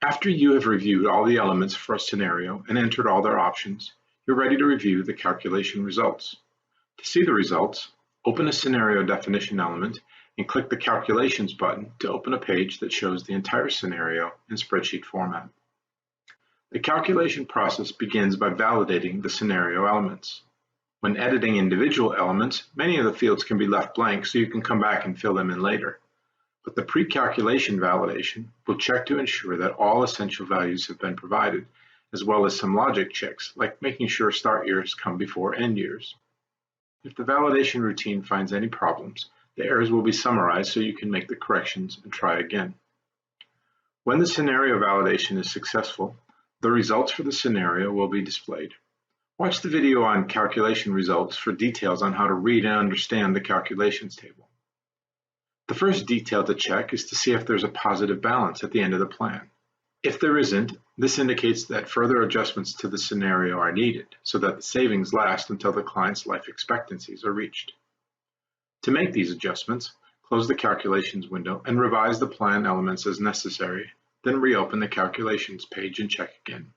After you have reviewed all the elements for a scenario and entered all their options, you're ready to review the calculation results. To see the results, open a scenario definition element and click the Calculations button to open a page that shows the entire scenario in spreadsheet format. The calculation process begins by validating the scenario elements. When editing individual elements, many of the fields can be left blank so you can come back and fill them in later. But the pre-calculation validation will check to ensure that all essential values have been provided, as well as some logic checks, like making sure start years come before end years. If the validation routine finds any problems, the errors will be summarized so you can make the corrections and try again. When the scenario validation is successful, the results for the scenario will be displayed. Watch the video on calculation results for details on how to read and understand the calculations table. The first detail to check is to see if there's a positive balance at the end of the plan. If there isn't, this indicates that further adjustments to the scenario are needed so that the savings last until the client's life expectancies are reached. To make these adjustments, close the calculations window and revise the plan elements as necessary, then reopen the calculations page and check again.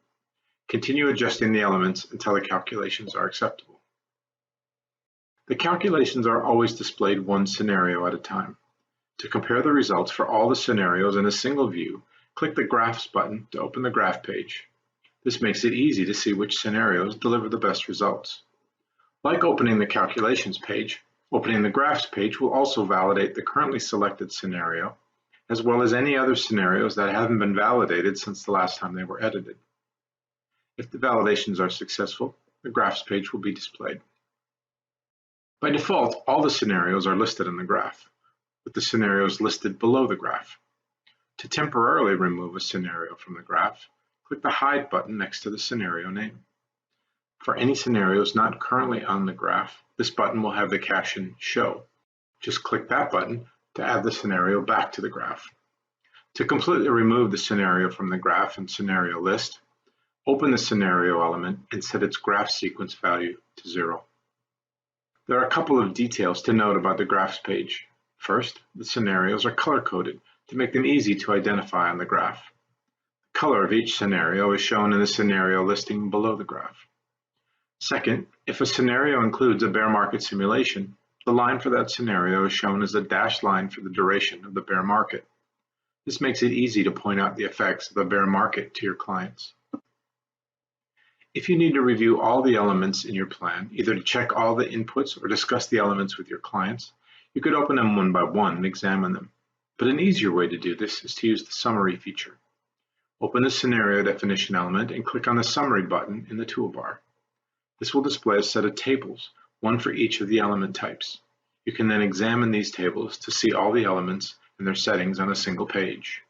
Continue adjusting the elements until the calculations are acceptable. The calculations are always displayed one scenario at a time. To compare the results for all the scenarios in a single view, click the Graphs button to open the graph page. This makes it easy to see which scenarios deliver the best results. Like opening the calculations page, opening the Graphs page will also validate the currently selected scenario, as well as any other scenarios that haven't been validated since the last time they were edited. If the validations are successful, the Graphs page will be displayed. By default, all the scenarios are listed in the graph, with the scenarios listed below the graph. To temporarily remove a scenario from the graph, click the Hide button next to the scenario name. For any scenarios not currently on the graph, this button will have the caption Show. Just click that button to add the scenario back to the graph. To completely remove the scenario from the graph and scenario list, open the scenario element and set its graph sequence value to 0. There are a couple of details to note about the graphs page. First, the scenarios are color-coded to make them easy to identify on the graph. The color of each scenario is shown in the scenario listing below the graph. Second, if a scenario includes a bear market simulation, the line for that scenario is shown as a dashed line for the duration of the bear market. This makes it easy to point out the effects of the bear market to your clients. If you need to review all the elements in your plan, either to check all the inputs or discuss the elements with your clients, you could open them one by one and examine them. But an easier way to do this is to use the Summary feature. Open the Scenario Definition element and click on the Summary button in the toolbar. This will display a set of tables, one for each of the element types. You can then examine these tables to see all the elements and their settings on a single page.